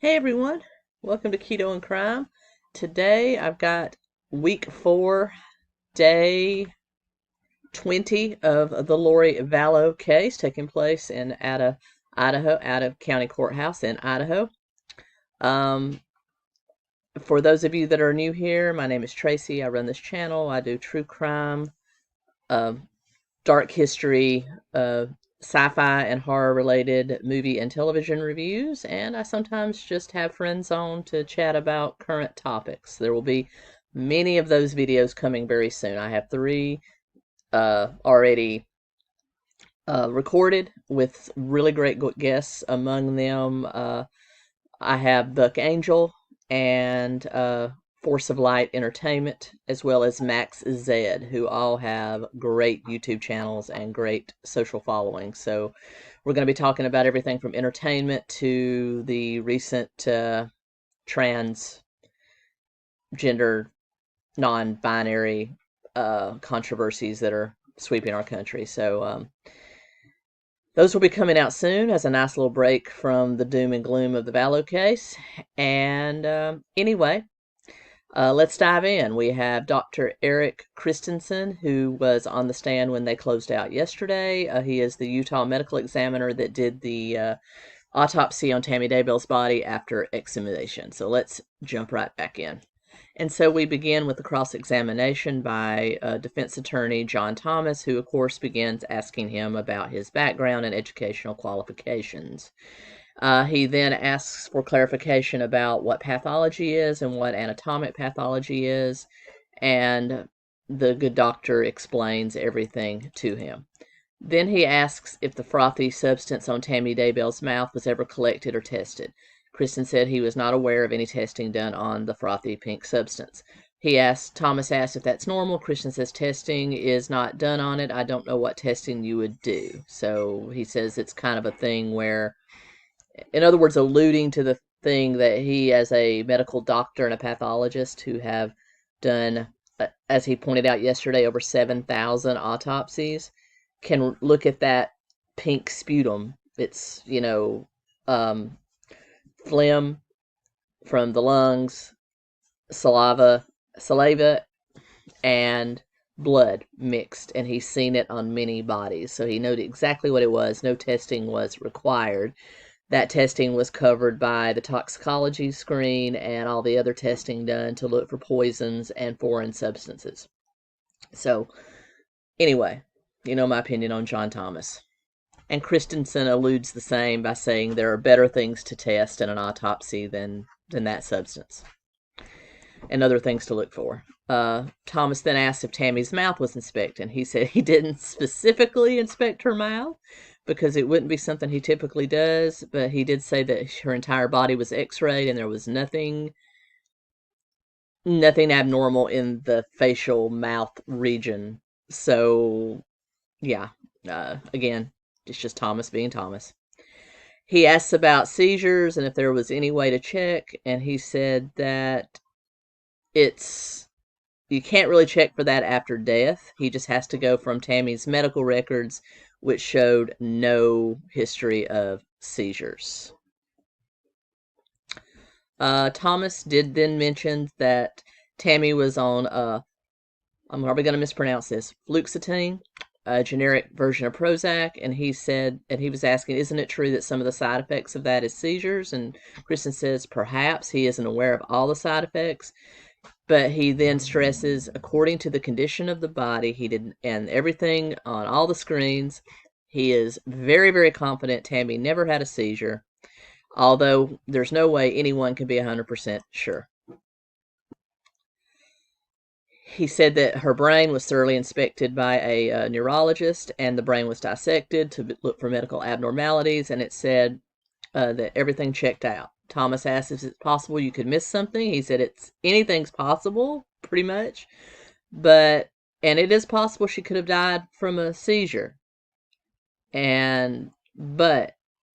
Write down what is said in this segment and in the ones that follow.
Hey everyone, welcome to Keto and Crime. Today I've got week 4, day 20 of the Lori Vallow case taking place in Idaho County Courthouse in Idaho. For those of you that are new here, my name is Tracy. I run this channel. I do true crime, dark history, sci-fi and horror related movie and television reviews, and I sometimes just have friends on to chat about current topics. There will be many of those videos coming very soon. I have 3 already recorded with really great guests. Among them I have Buck Angel and Force of Light Entertainment, as well as Max Zed, who all have great YouTube channels and great social following. So we're going to be talking about everything from entertainment to the recent transgender, non-binary controversies that are sweeping our country. So those will be coming out soon as a nice little break from the doom and gloom of the Vallow case. And anyway, let's dive in. We have Dr. Eric Christensen, who was on the stand when they closed out yesterday. He is the Utah medical examiner that did the autopsy on Tammy Daybell's body after exhumation. So let's jump right back in. And so we begin with the cross-examination by defense attorney John Thomas, who of course begins asking him about his background and educational qualifications. He then asks for clarification about what pathology is and what anatomic pathology is, and the good doctor explains everything to him. Then he asks if the frothy substance on Tammy Daybell's mouth was ever collected or tested. Kristen said he was not aware of any testing done on the frothy pink substance. Thomas asked if that's normal. Kristen says testing is not done on it. I don't know what testing you would do. So he says it's kind of a thing where, in other words, alluding to the thing that he, as a medical doctor and a pathologist who have done, as he pointed out yesterday, over 7,000 autopsies, can look at that pink sputum. It's, phlegm from the lungs, saliva, and blood mixed, and he's seen it on many bodies. So he noted exactly what it was. No testing was required. That testing was covered by the toxicology screen and all the other testing done to look for poisons and foreign substances. So, anyway, you know my opinion on John Thomas. And Christensen alludes the same by saying there are better things to test in an autopsy than that substance, and other things to look for. Thomas then asked if Tammy's mouth was inspected, and he said he didn't specifically inspect her mouth, because it wouldn't be something he typically does, but he did say that her entire body was x-rayed and there was nothing abnormal in the facial mouth region. So, yeah, again, it's just Thomas being Thomas. He asks about seizures and if there was any way to check, and he said that you can't really check for that after death. He just has to go from Tammy's medical records, which showed no history of seizures. Thomas did then mention that Tammy was on, I'm probably going to mispronounce this, fluoxetine, a generic version of Prozac, and he said, and he was asking, isn't it true that some of the side effects of that is seizures? And Kristen says perhaps. He isn't aware of all the side effects, but he then stresses, according to the condition of the body, and everything on all the screens, he is very, very confident Tammy never had a seizure, although there's no way anyone can be 100% sure. He said that her brain was thoroughly inspected by a neurologist, and the brain was dissected to look for medical abnormalities, and it said that everything checked out. Thomas asked if it's possible you could miss something. He said anything's possible, pretty much, and it is possible she could have died from a seizure. But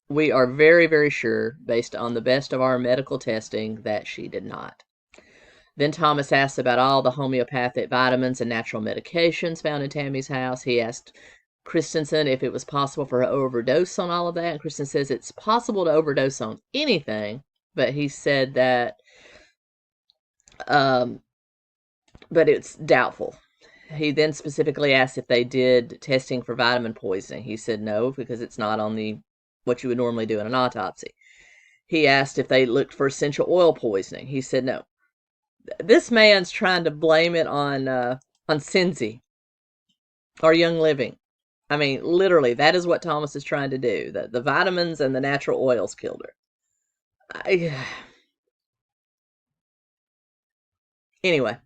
we are very, very sure, based on the best of our medical testing, that she did not. Then Thomas asked about all the homeopathic vitamins and natural medications found in Tammy's house. He asked Christensen if it was possible for her to overdose on all of that. And Kristen says it's possible to overdose on anything, but he said that, but it's doubtful. He then specifically asked if they did testing for vitamin poisoning. He said no, because it's not on what you would normally do in an autopsy. He asked if they looked for essential oil poisoning. He said no. This man's trying to blame it on 𝗙𝗪𝗓 or Young Living. I mean, literally, that is what Thomas is trying to do. The vitamins and the natural oils killed her. Anyway.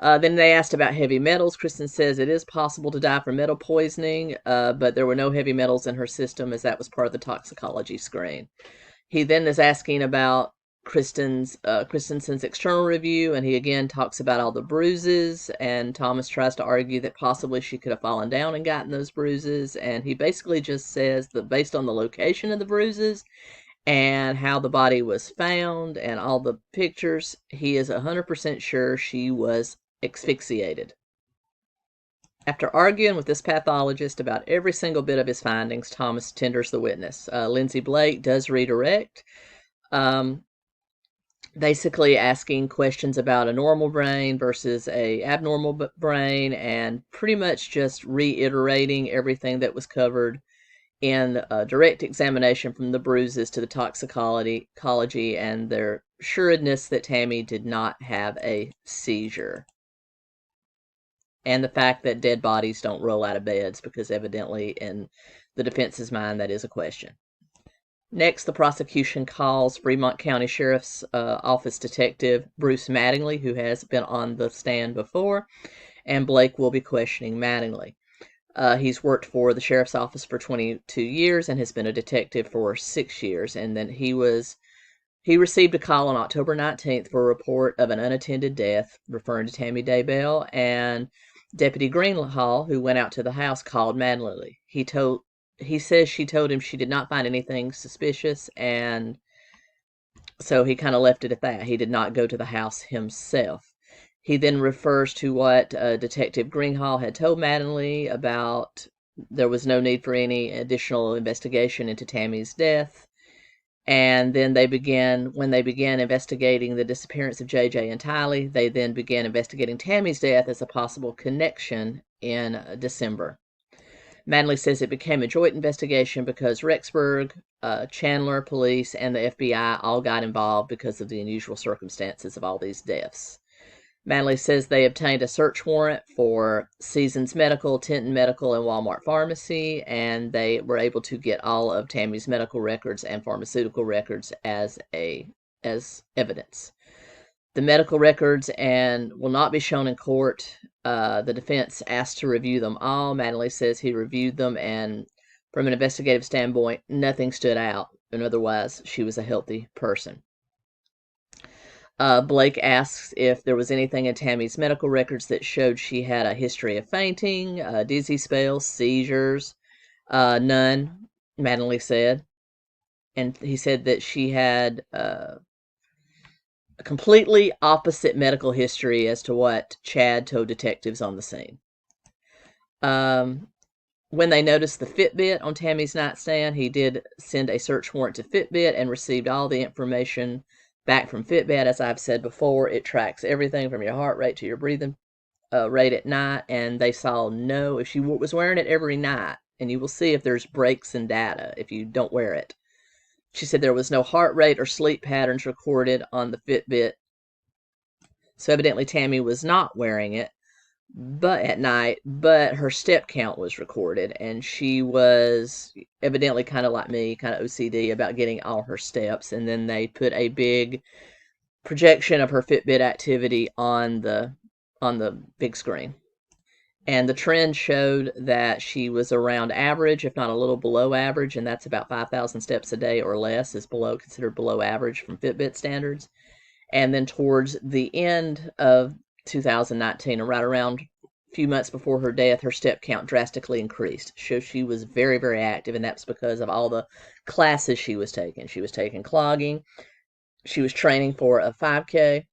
Then they asked about heavy metals. Kristen says it is possible to die from metal poisoning, but there were no heavy metals in her system, as that was part of the toxicology screen. He then is asking about Kristensen's external review, and he again talks about all the bruises, and Thomas tries to argue that possibly she could have fallen down and gotten those bruises, and he basically just says that based on the location of the bruises and how the body was found and all the pictures, he is 100% sure she was asphyxiated. After arguing with this pathologist about every single bit of his findings, Thomas tenders the witness. Lindsay Blake does redirect, basically asking questions about a normal brain versus a abnormal brain, and pretty much just reiterating everything that was covered in a direct examination, from the bruises to the toxicology and their assuredness that Tammy did not have a seizure. And the fact that dead bodies don't roll out of beds, because evidently in the defense's mind that is a question. Next, the prosecution calls Fremont County Sheriff's Office Detective Bruce Mattingly, who has been on the stand before, and Blake will be questioning Mattingly. He's worked for the sheriff's office for 22 years and has been a detective for 6 years. And then he received a call on October 19th for a report of an unattended death, referring to Tammy Daybell, and Deputy Greenhall, who went out to the house, called Mattingly. He says she told him she did not find anything suspicious, and so he kind of left it at that. He did not go to the house himself. He then refers to what Detective Greenhall had told Mattingly about there was no need for any additional investigation into Tammy's death. And then when they began investigating the disappearance of JJ and Tylee, they then began investigating Tammy's death as a possible connection in December. Mattingly says it became a joint investigation because Rexburg, Chandler Police, and the FBI all got involved because of the unusual circumstances of all these deaths. Mattingly says they obtained a search warrant for Seasons Medical, Tinton Medical, and Walmart Pharmacy, and they were able to get all of Tammy's medical records and pharmaceutical records as evidence. The medical records will not be shown in court. The defense asked to review them all. Mattingly says he reviewed them, and from an investigative standpoint, nothing stood out, and otherwise she was a healthy person. Blake asks if there was anything in Tammy's medical records that showed she had a history of fainting, dizzy spells, seizures. None, Mattingly said. And he said that she had a completely opposite medical history as to what Chad told detectives on the scene. When they noticed the Fitbit on Tammy's nightstand, he did send a search warrant to Fitbit and received all the information back from Fitbit. As I've said before, it tracks everything from your heart rate to your breathing rate at night, and they saw if she was wearing it every night, and you will see if there's breaks in data if you don't wear it. She said there was no heart rate or sleep patterns recorded on the Fitbit, so evidently Tammy was not wearing it at night, but her step count was recorded, and she was evidently kind of like me, kind of OCD about getting all her steps, and then they put a big projection of her Fitbit activity on the big screen. And the trend showed that she was around average, if not a little below average, and that's about 5,000 steps a day or less is considered below average from Fitbit standards. And then towards the end of 2019, right around a few months before her death, her step count drastically increased. So she was very, very active, and that's because of all the classes she was taking. She was taking clogging, she was training for a 5K,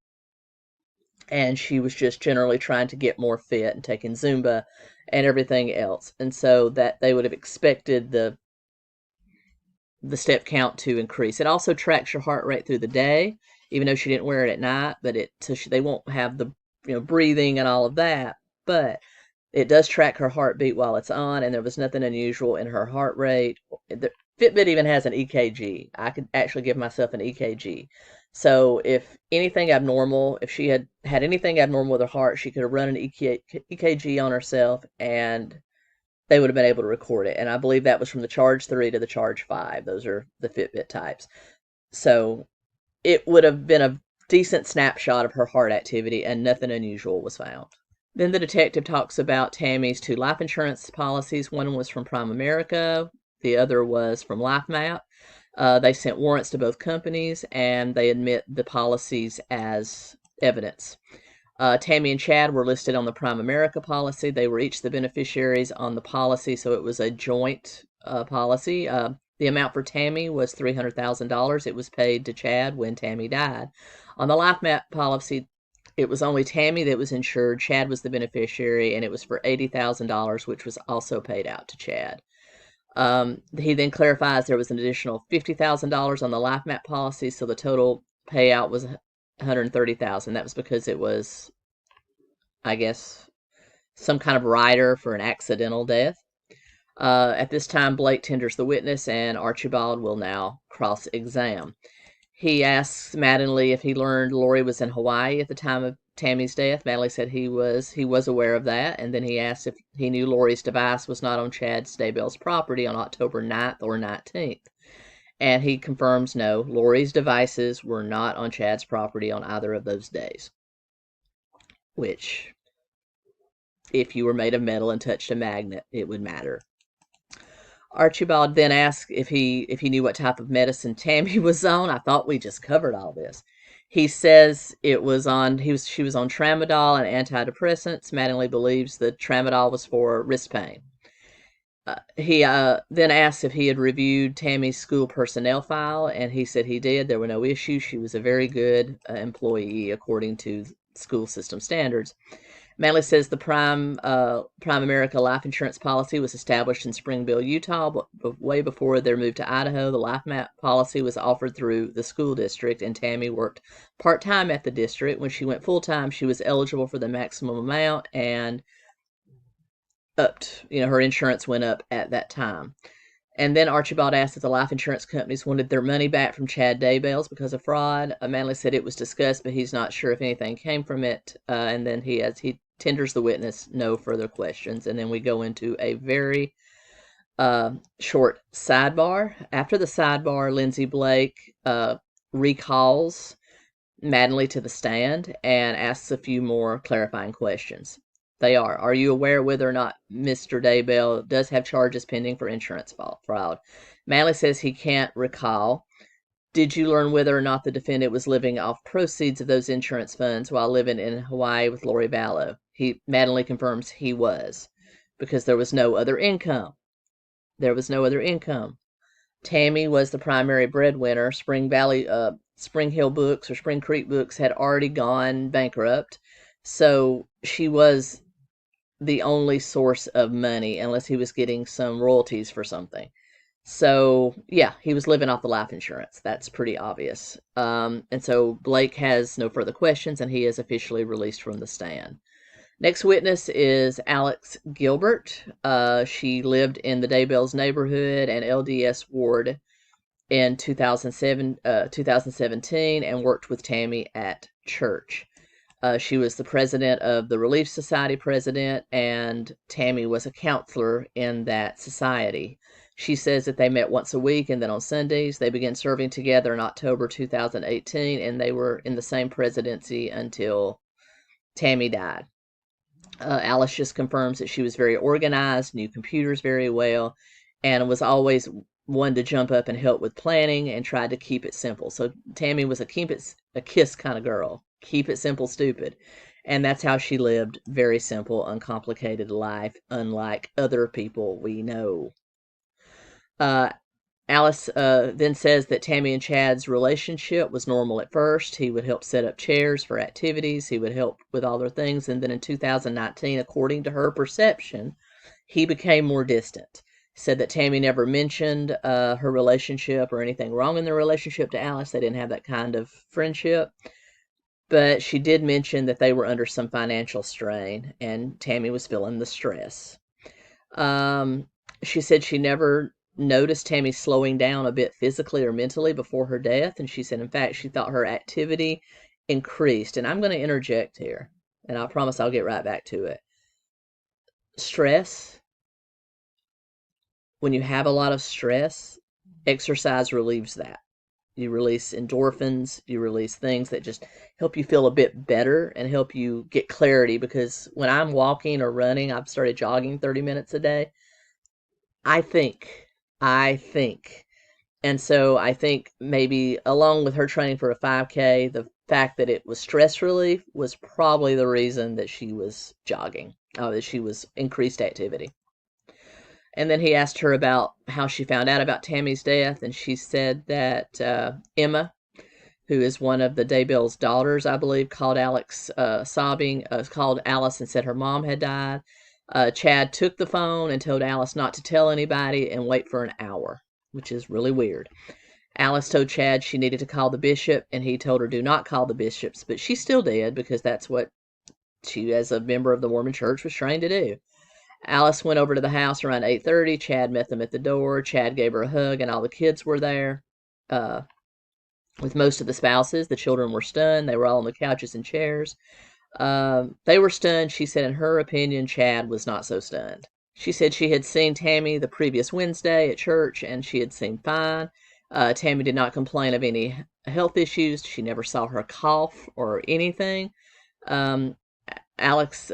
and she was just generally trying to get more fit and taking Zumba and everything else. And so that they would have expected the the step count to increase. It also tracks your heart rate through the day, even though she didn't wear it at night, but they won't have the breathing and all of that, but it does track her heartbeat while it's on, and there was nothing unusual in her heart rate. The Fitbit even has an EKG. I could actually give myself an EKG. So if anything abnormal, if she had anything abnormal with her heart, she could have run an EKG on herself, and they would have been able to record it. And I believe that was from the Charge 3 to the Charge 5. Those are the Fitbit types. So it would have been a decent snapshot of her heart activity, and nothing unusual was found. Then the detective talks about Tammy's 2 life insurance policies. One was from Prime America. The other was from LifeMap. They sent warrants to both companies, and they admit the policies as evidence. Tammy and Chad were listed on the Prime America policy. They were each the beneficiaries on the policy, so it was a joint policy. The amount for Tammy was $300,000. It was paid to Chad when Tammy died. On the LifeMap policy, it was only Tammy that was insured. Chad was the beneficiary, and it was for $80,000, which was also paid out to Chad. He then clarifies there was an additional $50,000 on the LifeMap policy, so the total payout was $130,000. That was because it was, I guess, some kind of rider for an accidental death. At this time, Blake tenders the witness, and Archibald will now cross-examine. He asks Mattingly if he learned Lori was in Hawaii at the time of Tammy's death. Mattingly said he was aware of that, and then he asked if he knew Lori's device was not on Chad's Daybell's property on October 9th or 19th. And he confirms no, Lori's devices were not on Chad's property on either of those days. Which, if you were made of metal and touched a magnet, it would matter. Archibald then asked if he knew what type of medicine Tammy was on. I thought we just covered all this. He says it was on. She was on tramadol and antidepressants. Mattingly believes the tramadol was for wrist pain. He then asked if he had reviewed Tammy's school personnel file, and he said he did. There were no issues. She was a very good employee according to school system standards. Mattingly says the Prime America life insurance policy was established in Springville, Utah, but way before their move to Idaho. The LifeMap policy was offered through the school district, and Tammy worked part-time at the district. When she went full-time, she was eligible for the maximum amount, and her insurance went up at that time. And then Archibald asked if the life insurance companies wanted their money back from Chad Daybell's because of fraud. Mattingly said it was discussed, but he's not sure if anything came from it. And then he tenders the witness no further questions. And then we go into a very short sidebar. After the sidebar, Lindsay Blake recalls Mattingly to the stand and asks a few more clarifying questions. They are you aware whether or not Mr. Daybell does have charges pending for insurance fraud? Mattingly says he can't recall. Did you learn whether or not the defendant was living off proceeds of those insurance funds while living in Hawaii with Lori Vallow? Mattingly confirms he was, because there was no other income. Tammy was the primary breadwinner. Spring Hill Books or Spring Creek Books had already gone bankrupt, so she was the only source of money unless he was getting some royalties for something. So yeah, he was living off the life insurance. That's pretty obvious. And so Blake has no further questions, and he is officially released from the stand. Next witness is 𝗟𝗟𝗏. She lived in the Daybell's neighborhood and LDS ward in 2017 and worked with Tammy at church. She was the president of the Relief Society president, and Tammy was a counselor in that society. She says that they met once a week, and then on Sundays. They began serving together in October 2018, and they were in the same presidency until Tammy died. Alice just confirms that she was very organized, knew computers very well, and was always one to jump up and help with planning and tried to keep it simple. So Tammy was a KISS kind of girl. Keep it simple, stupid. And that's how she lived. Very simple, uncomplicated life, unlike other people we know. Alice then says that Tammy and Chad's relationship was normal at first. He would help set up chairs for activities. He would help with all their things. And then in 2019, according to her perception, he became more distant. Said that Tammy never mentioned her relationship or anything wrong in their relationship to 𝗟lice. They didn't have that kind of friendship. But she did mention that they were under some financial strain, and Tammy was feeling the stress. She said she never noticed Tammy slowing down a bit physically or mentally before her death, and she said, in fact, she thought her activity increased. And I'm going to interject here, and I promise I'll get right back to it. Stress, when you have a lot of stress, exercise relieves that. You release endorphins, you release things that just help you feel a bit better and help you get clarity, because when I'm walking or running, I've started jogging 30 minutes a day, I think. And so I think maybe along with her training for a 5K, the fact that it was stress relief was probably the reason that she was jogging, that she was increased activity. And then he asked her about how she found out about Tammy's death, and she said that Emma, who is one of the Daybell's daughters, I believe, called Alex called Alice and said her mom had died. Chad took the phone and told Alice not to tell anybody and wait for an hour, which is really weird. Alice told Chad she needed to call the bishop, and he told her do not call the bishops, but she still did, because that's what she, as a member of the Mormon church, was trained to do. Alice went over to the house around 8:30. Chad met them at the door. Chad gave her a hug, and all the kids were there. With most of the spouses, the children were stunned. They were all on the couches and chairs. They were stunned. She said, in her opinion, Chad was not so stunned. She said she had seen Tammy the previous Wednesday at church, and she had seemed fine. Tammy did not complain of any health issues. She never saw her cough or anything. Alex,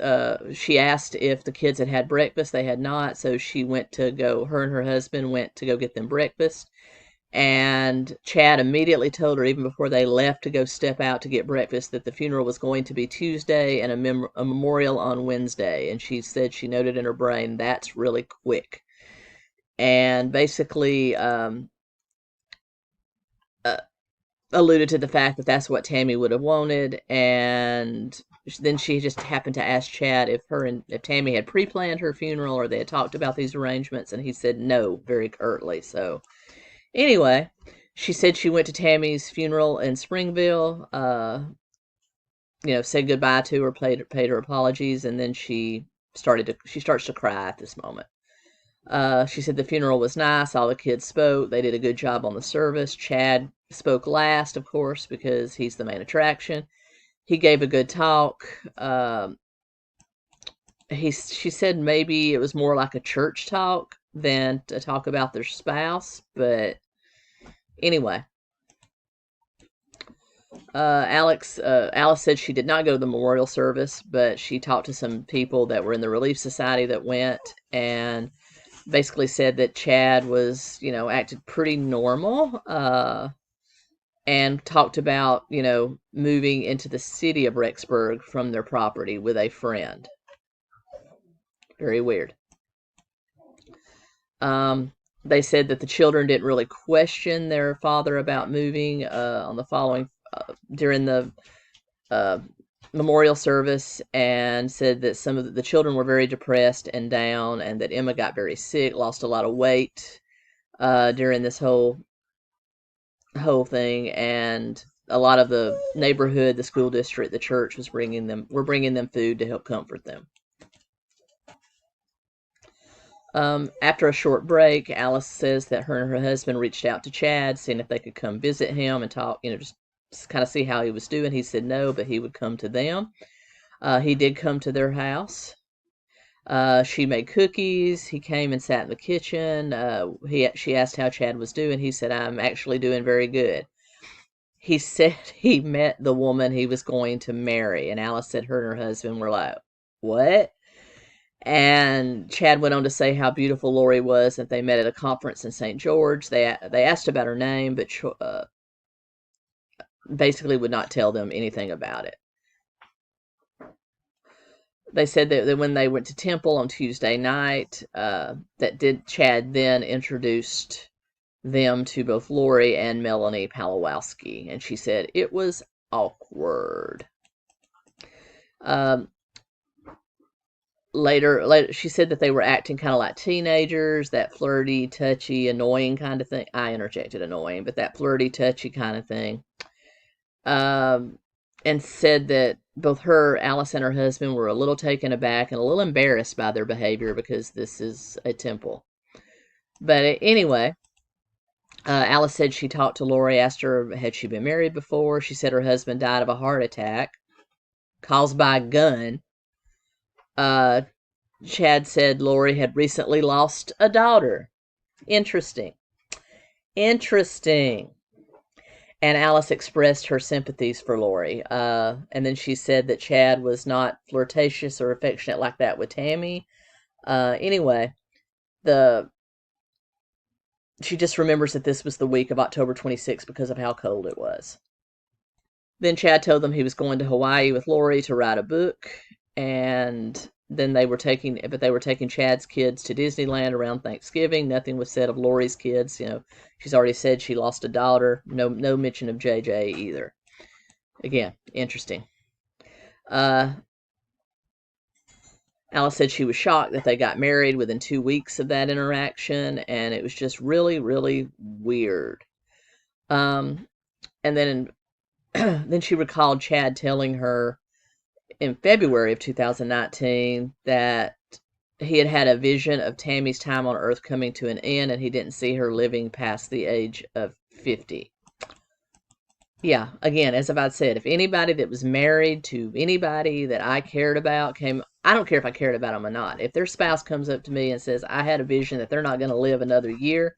she asked if the kids had had breakfast. They had not, so she went to go, her and her husband went to go get them breakfast. And Chad immediately told her, even before they left to go step out to get breakfast, that the funeral was going to be Tuesday and a memorial on Wednesday. And she said she noted in her brain, that's really quick. And basically alluded to the fact that that's what Tammy would have wanted. And then she just happened to ask Chad if Tammy had pre-planned her funeral or they had talked about these arrangements, and he said no, very curtly. So anyway, she said she went to Tammy's funeral in Springville, said goodbye to her, paid her apologies, and then she starts to cry at this moment. She said the funeral was nice. All the kids spoke. They did a good job on the service. Chad spoke last, of course, because he's the main attraction. He gave a good talk. She said maybe it was more like a church talk than to talk about their spouse, but anyway. Alice said she did not go to the memorial service, but she talked to some people that were in the Relief Society that went, and basically said that Chad was, acted pretty normal, and talked about, moving into the city of Rexburg from their property with a friend. Very weird. They said that the children didn't really question their father about moving during the memorial service, and said that some of the children were very depressed and down, and that Emma got very sick, lost a lot of weight during this whole thing, and a lot of the neighborhood, the school district, the church were bringing them food to help comfort them. After a short break, Alice says that her and her husband reached out to Chad, seeing if they could come visit him and talk, just kind of see how he was doing. He said no, but he would come to them. He did come to their house. She made cookies. He came and sat in the kitchen. She asked how Chad was doing. He said, I'm actually doing very good. He said he met the woman he was going to marry, and Alice said her and her husband were like, what? And Chad went on to say how beautiful Lori was, that they met at a conference in St. George. They asked about her name, but basically would not tell them anything about it. They said that when they went to temple on Tuesday night, Chad then introduced them to both Lori and Melanie Palawowski, and she said it was awkward. later, she said that they were acting kind of like teenagers, that flirty, touchy, annoying kind of thing. I interjected annoying, but that flirty, touchy kind of thing. And said that both her, Alice, and her husband were a little taken aback and a little embarrassed by their behavior because this is a temple. But anyway, Alice said she talked to Lori, asked her had she been married before. She said her husband died of a heart attack caused by a gun. Chad said Lori had recently lost a daughter. Interesting. Interesting. And Alice expressed her sympathies for Lori. And then she said that Chad was not flirtatious or affectionate like that with Tammy. Anyway, she just remembers that this was the week of October 26th because of how cold it was. Then Chad told them he was going to Hawaii with Lori to write a book. And then they were taking Chad's kids to Disneyland around Thanksgiving. Nothing was said of Lori's kids. She's already said she lost a daughter. No mention of JJ either. Again, interesting. Alice said she was shocked that they got married within 2 weeks of that interaction, and it was just really, really weird. And then then she recalled Chad telling her in February of 2019 that he had a vision of Tammy's time on Earth coming to an end, and he didn't see her living past the age of 50. Yeah, again, as I've said, if anybody that was married to anybody that I cared about I don't care if I cared about them or not. If their spouse comes up to me and says, I had a vision that they're not going to live another year,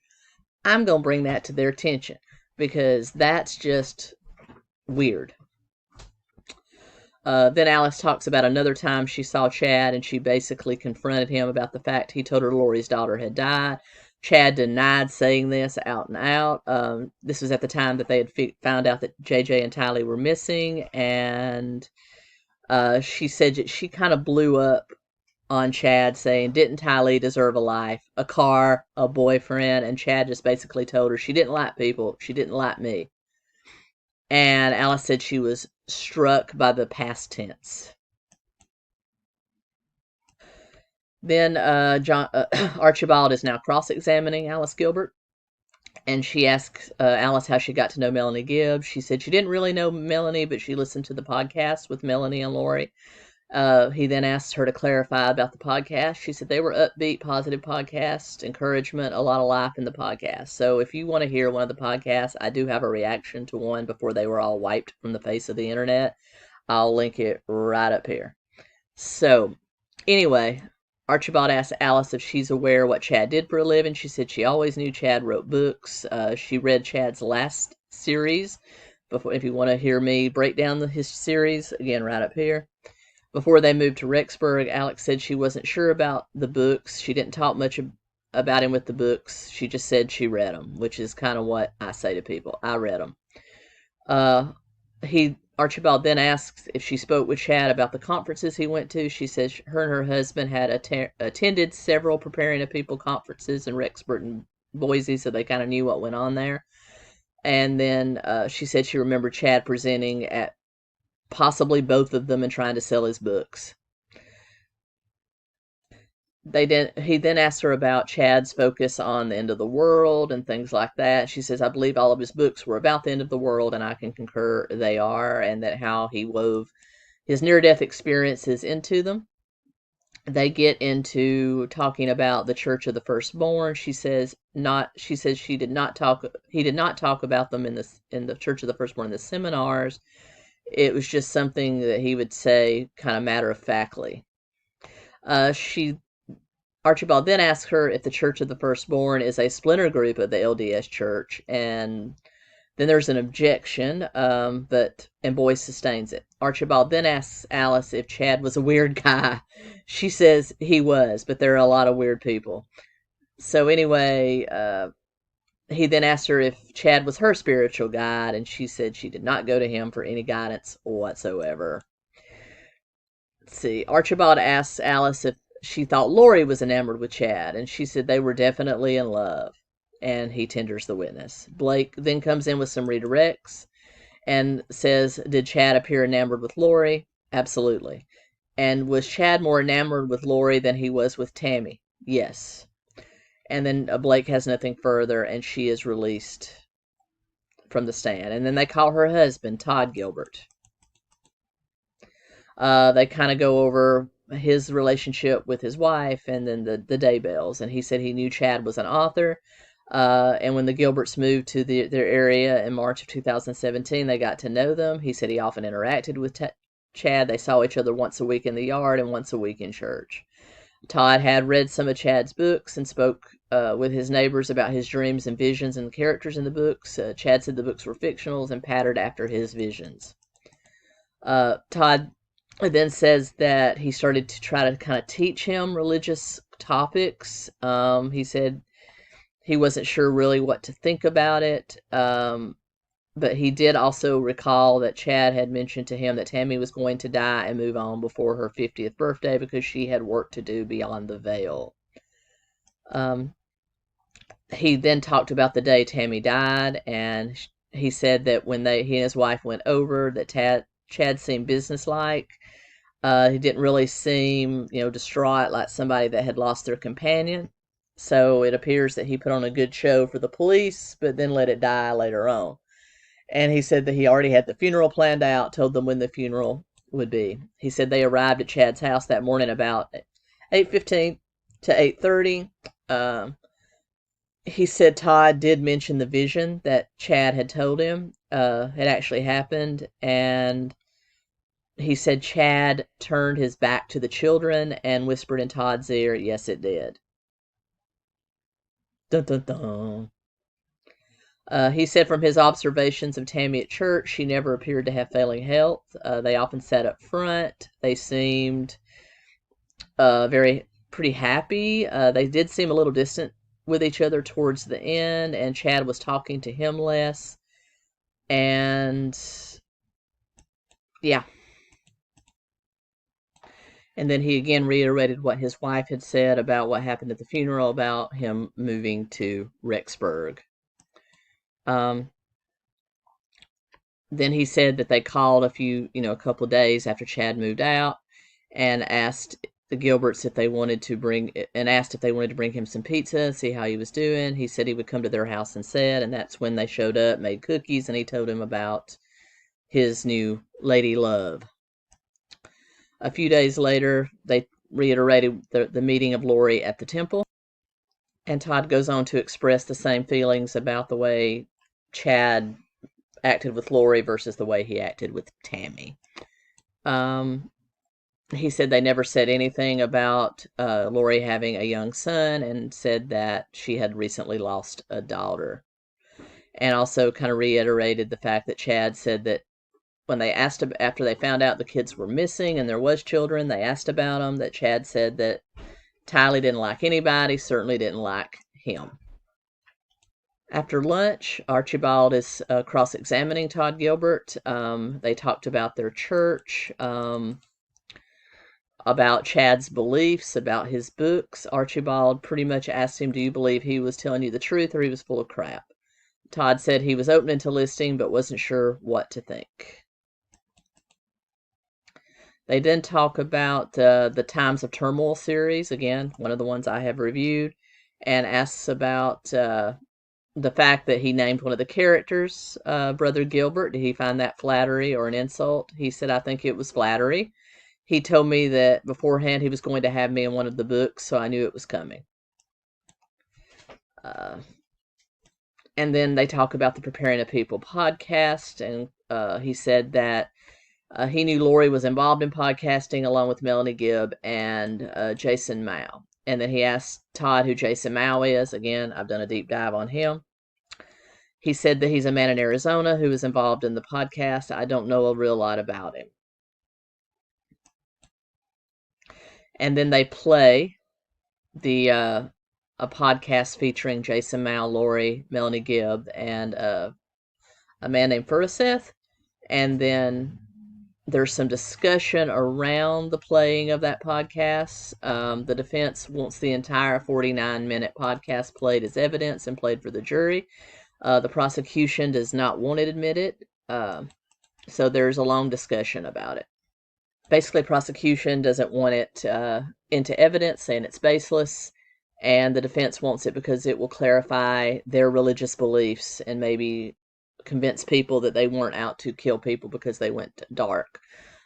I'm going to bring that to their attention, because that's just weird. Then Alice talks about another time she saw Chad, and she basically confronted him about the fact he told her Lori's daughter had died. Chad denied saying this out and out. This was at the time that they had found out that JJ and 𝗙𝗵𝗁 were missing, and she said that she kind of blew up on Chad, saying, didn't 𝗙𝗵𝗁 deserve a life, a car, a boyfriend? And Chad just basically told her she didn't like people, she didn't like me. And Alice said she was struck by the past tense. Then Archibald is now cross-examining Alice Gilbert, and she asks Alice how she got to know Melanie Gibbs. She said she didn't really know Melanie, but she listened to the podcast with Melanie and Lori. He then asked her to clarify about the podcast. She said they were upbeat, positive podcasts, encouragement, a lot of life in the podcast. So if you want to hear one of the podcasts, I do have a reaction to one before they were all wiped from the face of the internet. I'll link it right up here. So anyway, Archibald asked Alice if she's aware what Chad did for a living. She said she always knew Chad wrote books. She read Chad's last series. If you want to hear me break down his series, again, right up here. Before they moved to Rexburg, Alex said she wasn't sure about the books. She didn't talk much about him with the books. She just said she read them, which is kind of what I say to people. I read them. Archibald then asks if she spoke with Chad about the conferences he went to. She says her and her husband had attended several Preparing a People conferences in Rexburg and Boise, so they kind of knew what went on there. And then she said she remembered Chad presenting at possibly both of them and trying to sell his books. He then asked her about Chad's focus on the end of the world and things like that. She says, I believe all of his books were about the end of the world, and I can concur they are, and that how he wove his near-death experiences into them. They get into talking about the Church of the Firstborn. He did not talk about them in the Church of the Firstborn in the seminars. It was just something that he would say kind of matter-of-factly. Archibald then asked her if the Church of the Firstborn is a splinter group of the LDS Church, and then there's an objection, and Boyce sustains it. Archibald then asks Alice if Chad was a weird guy. She says he was, but there are a lot of weird people. So anyway, he then asked her if Chad was her spiritual guide, and she said she did not go to him for any guidance whatsoever. Let's see. Archibald asks Alice if she thought Lori was enamored with Chad, and she said they were definitely in love, and he tenders the witness. Blake then comes in with some redirects and says, did Chad appear enamored with Lori? Absolutely. And was Chad more enamored with Lori than he was with Tammy? Yes. And then Blake has nothing further, and she is released from the stand. And then they call her husband, 𝗙𝗂𝗏𝗃. They kind of go over his relationship with his wife and then the Daybells. And he said he knew Chad was an author. And when the Gilberts moved to their area in March of 2017, they got to know them. He said he often interacted with Chad. They saw each other once a week in the yard and once a week in church. Todd had read some of Chad's books and spoke with his neighbors about his dreams and visions and the characters in the books. Chad said the books were fictional and patterned after his visions. Todd then says that he started to try to kind of teach him religious topics. He said he wasn't sure really what to think about it. But he did also recall that Chad had mentioned to him that Tammy was going to die and move on before her 50th birthday because she had work to do beyond the veil. He then talked about the day Tammy died, and he said that when he and his wife went over, that Chad seemed businesslike. He didn't really seem, distraught like somebody that had lost their companion. So it appears that he put on a good show for the police, but then let it die later on. And he said that he already had the funeral planned out, told them when the funeral would be. He said they arrived at Chad's house that morning about 8:15 to 8:30. He said Todd did mention the vision that Chad had told him had actually happened. And he said Chad turned his back to the children and whispered in Todd's ear, "Yes, it did." Dun, dun, dun. He said from his observations of Tammy at church, she never appeared to have failing health. They often sat up front. They seemed pretty happy. They did seem a little distant with each other towards the end, and Chad was talking to him less. And yeah. And then he again reiterated what his wife had said about what happened at the funeral about him moving to Rexburg. Then he said that they called a couple of days after Chad moved out and asked the Gilberts if they wanted to bring him some pizza, see how he was doing. He said he would come to their house instead, and that's when they showed up, made cookies, and he told him about his new lady love. A few days later, they reiterated the meeting of Lori at the temple, and Todd goes on to express the same feelings about the way Chad acted with Lori versus the way he acted with Tammy. He said they never said anything about Lori having a young son, and said that she had recently lost a daughter. And also kind of reiterated the fact that Chad said that when they asked, after they found out the kids were missing and there was children, they asked about them, that Chad said that 𝗙𝗏 didn't like anybody, certainly didn't like him. After lunch, Archibald is cross-examining 𝗙𝗂𝗏𝗃. They talked about their church, about Chad's beliefs, about his books. Archibald pretty much asked him, do you believe he was telling you the truth or he was full of crap? Todd said he was open to listening but wasn't sure what to think. They then talk about the Times of Turmoil series, again, one of the ones I have reviewed, and asks about the fact that he named one of the characters, Brother Gilbert. Did he find that flattery or an insult? He said, I think it was flattery. He told me that beforehand he was going to have me in one of the books, so I knew it was coming. And then they talk about the Preparing a People podcast, and he said that he knew Lori was involved in podcasting along with Melanie Gibb and Jason Mao. And then he asked Todd who Jason Mao is. Again, I've done a deep dive on him. He said that he's a man in Arizona who is involved in the podcast. I don't know a real lot about him. And then they play a podcast featuring Jason Mao, Lori, Melanie Gibb, and a man named 𝗙𝗏. And then there's some discussion around the playing of that podcast. The defense wants the entire 49-minute podcast played as evidence and played for the jury. The prosecution does not want it admitted. So there's a long discussion about it. basically prosecution doesn't want it into evidence, saying it's baseless, and the defense wants it because it will clarify their religious beliefs and maybe convince people that they weren't out to kill people because they went dark.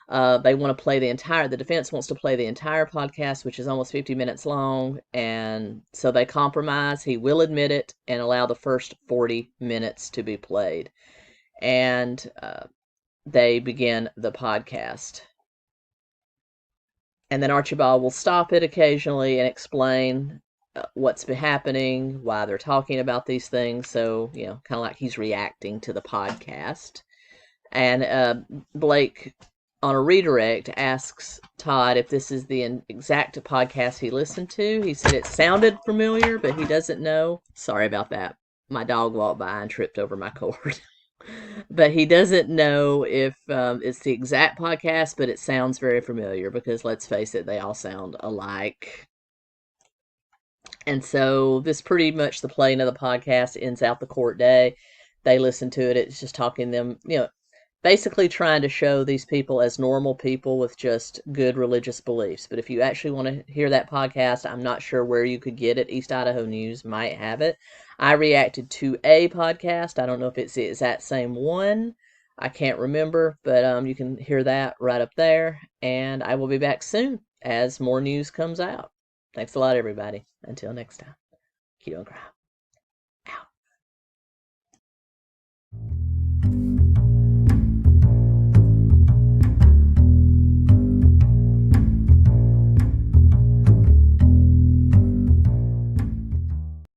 They want to play the defense wants to play the entire podcast, which is almost 50 minutes long, and so they compromise. He will admit it and allow the first 40 minutes to be played. And they begin the podcast. And then Archibald will stop it occasionally and explain what's been happening, why they're talking about these things. So, kind of like he's reacting to the podcast. And Blake, on a redirect, asks Todd if this is the exact podcast he listened to. He said it sounded familiar, but he doesn't know. Sorry about that. My dog walked by and tripped over my cord. But he doesn't know if it's the exact podcast, but it sounds very familiar because, let's face it, they all sound alike. And so this pretty much the playing of the podcast ends out the court day. They listen to it. It's just talking them, basically trying to show these people as normal people with just good religious beliefs. But if you actually want to hear that podcast, I'm not sure where you could get it. East Idaho News might have it. I reacted to a podcast. I don't know if it's the exact same one. I can't remember, but you can hear that right up there. And I will be back soon as more news comes out. Thanks a lot, everybody. Until next time, keep on crying.